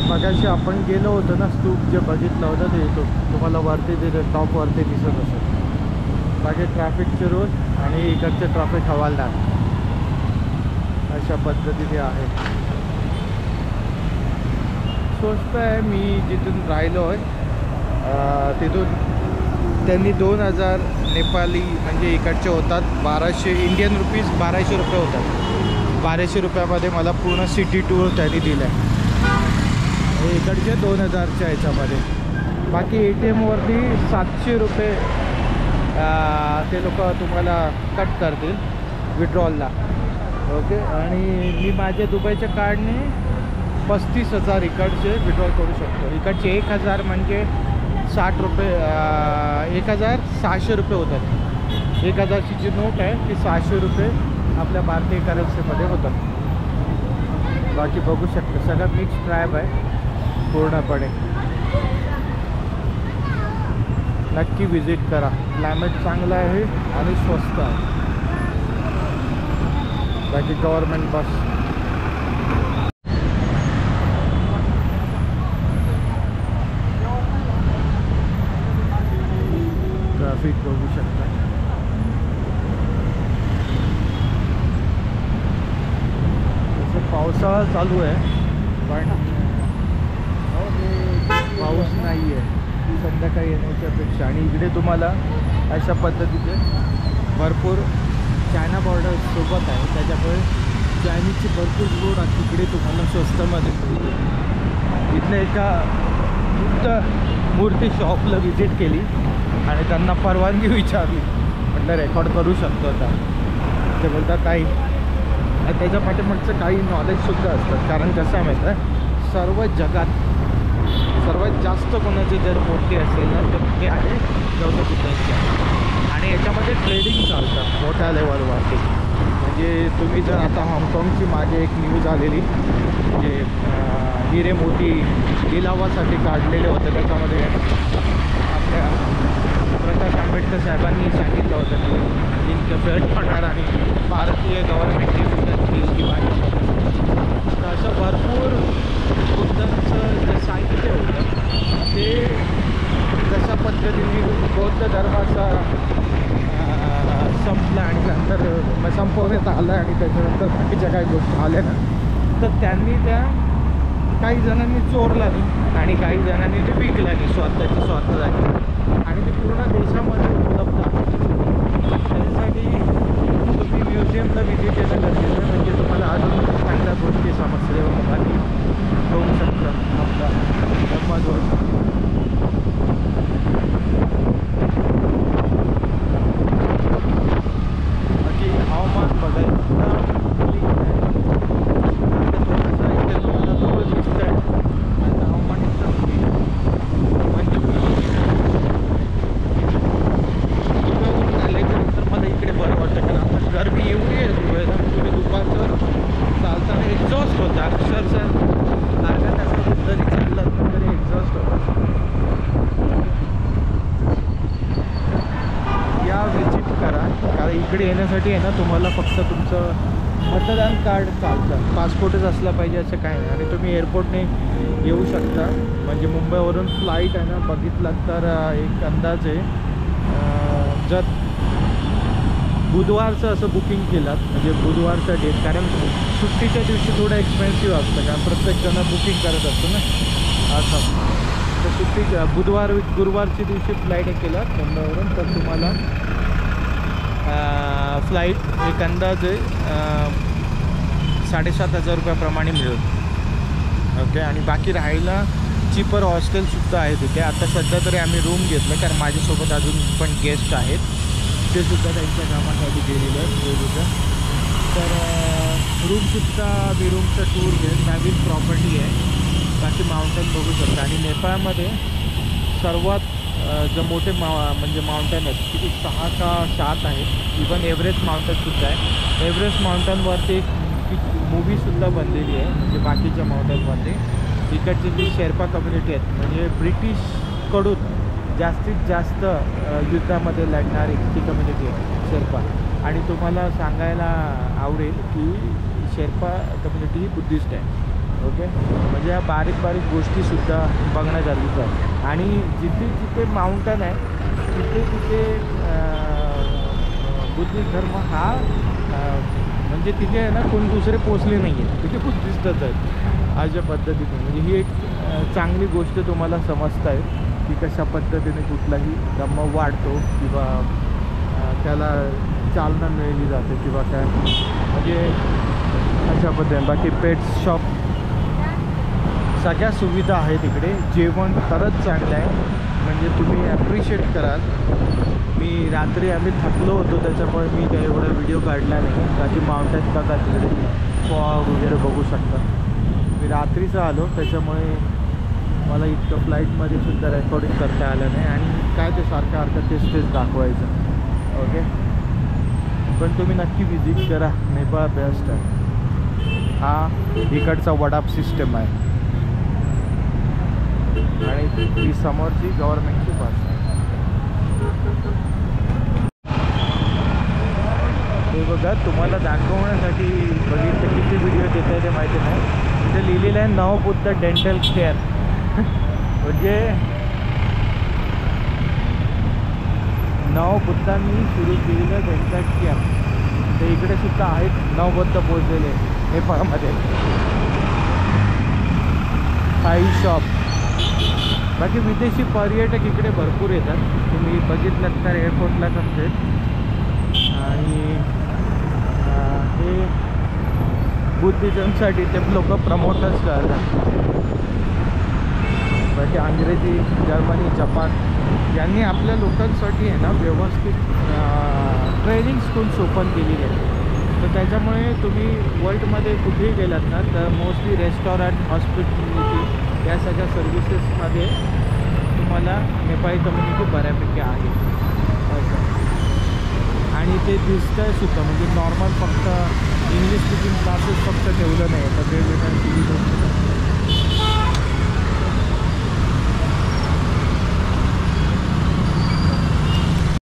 मगाशी आपण गेलो होतो ना, स्तूप जे बघितलं होतं ते येतो तुम्हाला वरती तिथे टॉपवरती दिसत असेल. बाकी ट्रॅफिकचे रूल आणि इकडचे ट्रॅफिक हवालदार अशा पद्धतीने आहे. स्वस्त आहे. मी जिथून राहिलो आहे तिथून त्यांनी 2000 नेपाली म्हणजे इकडचे होतात 1200 इंडियन रुपीज, 1200 रुपये होतात. 1200 रुपयामध्ये मला पूर्ण सिटी टूर त्यांनी दिला आहे. इकडचे 2000च्या ह्याच्यामध्ये. बाकी ATMवरती 700 रुपये ते लोक तुम्हाला कट करतील विड्रॉलला. ओके. आणि मी माझ्या दुबईच्या कार्डने 35,000 इकडचे विड्रॉल करू शकतो. इकडचे 1000 म्हणजे 60 रुपये 1600 रुपये होतात. 1000ची जी नोट आहे ती 600 रुपये आपल्या भारतीय करन्सीमध्ये होतात. बाकी बघू शकतो सगळं मिक्स ट्रायब आहे पूर्णपणे. नक्की विजिट करा. क्लायमेट चांगलं आहे आणि स्वस्त आहे. बाकी गव्हर्मेंट बस ट्रॅफिक बघू शकता. तसं पावसाळा चालू आहे पण पाऊस नाही आहे संध्याकाळी येण्याच्या पेक्षा. आणि इकडे तुम्हाला अशा पद्धतीचे भरपूर चायना बॉर्डर सोबत आहे त्याच्यामुळे चायनीजची भरपूर प्रोडक्ट इकडे तुम्हाला स्वस्तामध्ये मिळते. इथलं एका बुद्ध मूर्ती शॉपला व्हिजिट केली आणि त्यांना परवानगी विचारली. म्हटलं रेकॉर्ड करू शकतो आता. ते बोलतात काही त्याच्या पाठीमागचं काही नॉलेजसुद्धा असतं. कारण कसं आहे माहीत आहे सर्व जगात सर्वात जास्त कोणाची जर मूर्ती असेल ना तर ते आहे गौतम बुद्धांची. आणि याच्यामध्ये ट्रेडिंग चालतं मोठ्या लेवलवरती. म्हणजे तुम्ही जर आता हाँगकाँगची मागे एक न्यूज आलेली म्हणजे हिरे मोती लिलावासाठी काढलेले होते. त्याच्यामध्ये आपल्या प्रकाश आंबेडकर साहेबांनी सांगितलं होतं की इनकफेट होणार आणि भारतीय गव्हर्नमेंटने सुद्धा केली पाहिजे. तर असं भरपूर बुद्धांचं जे साहित्य होतं ते कशा पद्धतीने बौद्ध धर्माचा संपला आणि नंतर संपवण्यात आलं आणि त्याच्यानंतर बाकीच्या काही गोष्टी आल्या ना तर त्यांनी त्या काही जणांनी चोरला नाही आणि काही जणांनी ते विकला नाही स्वतःची स्वतःसाठी. आणि ते पूर्ण देशामध्ये उपलब्ध आहे. त्याच्यासाठी तुम्ही म्युझियमला व्हिजिट केलं गरजेचं म्हणजे तुम्हाला अजून चांगल्या गोष्टी समजल्या आणि होऊ शकतात आपला धर्माद्वारे. बाकी हवामान बघायचं थोडंसं इथे तुम्हाला थोडं दिसत आहे आणि हवामान एकदम दुबईवरून आल्याच्यानंतर मला इकडे बरं वाटतं. कारण आता गरमी एवढी आहे दुबईला. तुम्ही दुपारचं चालताना एक्झॉस्ट होता अक्षरशः. अर्धा तासातून जरी चाललं तरी एक्झॉस्ट होतं. या विजिट करा. कारण इकडे येण्यासाठी आहे ना तुम्हाला फक्त तुमचं मतदान कार्ड चालतं. पासपोर्टच असला पाहिजे असं काय नाही. आणि तुम्ही एअरपोर्टने येऊ शकता. म्हणजे मुंबईवरून फ्लाईट आहे ना बघितलं तर एक अंदाज आहे जर बुधवारचं असं बुकिंग केलं म्हणजे बुधवारचा डेट. कारण सुट्टीच्या दिवशी थोडं एक्सपेन्सिव्ह असतं कारण प्रत्येकजण बुकिंग करत असतो ना असं. तर सुट्टी गुरुवारच्या दिवशी फ्लाईट केलं मुंबईवरून तर तुम्हाला फ्लाईट एक अंदाजे 7,500 रुपयाप्रमाणे मिळेल. ओके. आणि बाकी राहायला चीपर हॉस्टेलसुद्धा आहे तिथे. आता सध्या तरी आम्ही रूम घेतलं कारण माझ्यासोबत अजून पण गेस्ट आहेत ते सुद्धा त्यांच्या कामासाठी गेलेलं आहे. तर रूमसुद्धा मी रूमचं टूर घेईन. नवीन प्रॉपर्टी आहे. बाकी माउंटेन बघू शकता. आणि नेपाळमध्ये सर्वात जे मोठे म्हणजे माउंटेन आहेत किती 6 का 7 आहेत. इवन एव्हरेस्ट माउंटेनसुद्धा आहे. एव्हरेस्ट माउंटनवरती एक मूवीसुद्धा बनलेली आहे म्हणजे बाकीच्या माउंटेनमध्ये. इकडची जी शेर्पा कम्युनिटी आहेत म्हणजे ब्रिटिशकडून जास्तीत जास्त युद्धामध्ये लढणारी ती कम्युनिटी आहे शेर्पा. आणि तुम्हाला सांगायला आवडेल की शेर्पा कम्युनिटी ही बुद्धिस्ट आहे. ओके. म्हणजे या बारीक बारीक गोष्टीसुद्धा बघण्यासारखीच आहे. आणि जिथे जिथे माउंटन आहे तिथे तिथे बुद्धिस्ट धर्म हा म्हणजे तिथे आहे ना कोण दुसरे पोचले नाही आहेत, तिथे बुद्धिस्टच आहेत अशा पद्धतीने. म्हणजे ही एक चांगली गोष्ट तुम्हाला समजता आहे की कशा पद्धतीने कुठलाही धर्म वाढतो किंवा त्याला चालना मिळली जाते किंवा काय, म्हणजे अशा पद्धतीने. बाकी पेट्स शॉप सगळ्या सुविधा आहेत इकडे. जेवण खरंच चांगलं आहे, म्हणजे तुम्ही ॲप्रिशिएट कराल. मी रात्री आम्ही थकलो होतो त्याच्यामुळे मी काही एवढा व्हिडिओ काढला नाही. बाकी माउंटेन बघा तिकडे फॉग वगैरे बघू शकता. मी रात्रीचं आलो त्याच्यामुळे मला इतकं फ्लाईटमध्ये सुद्धा रेकॉर्डिंग करता आलं नाही. आणि काय ते सारखं तेच दाखवायचं. ओके. पण तुम्ही नक्की विजिट करा, नेपाळ बेस्ट आहे. हा इकडचा वडाप सिस्टम आहे आणि ही समोरची गव्हर्नमेंटची बस आहे. हे बघा तुम्हाला दाखवण्यासाठी बघितलं किती व्हिडिओ देत आहे ते माहिती नाही. तिथे लिहिलेलं आहे नवबुद्ध डेंटल केअर. म्हणजे नवबुद्धांनी सुरू केलेलं डेंटल केअर ते इकडे सुद्धा आहेत. नवबुद्ध पोचलेले नेपाळमध्ये. Thai shop. बाकी विदेशी पर्यटक इकडे भरपूर येतात, तुम्ही बघितलं तर एअरपोर्टला करते. आणि हे बुद्धिझमसाठी ते लोक प्रमोटच करतात. बाकी अंग्रेजी, जर्मनी, जपान यांनी आपल्या लोकांसाठी आहे ना व्यवस्थित ट्रेनिंग स्कूल्स ओपन केलेली आहेत. तर त्याच्यामुळे तुम्ही वर्ल्डमध्ये कुठेही गेलात ना तर मोस्टली रेस्टॉरंट, हॉस्पिटॅलिटी या सगळ्या सर्व्हिसेसमध्ये तुम्हाला नेपाळी कम्युनिटी बऱ्यापैकी आहे. आणि ते दिसतं आहे सुद्धा. म्हणजे नॉर्मल फक्त इंग्लिश स्पीकिंग क्लासेस फक्त ठेवलं नाही तर वेगवेगळ्या सुविधा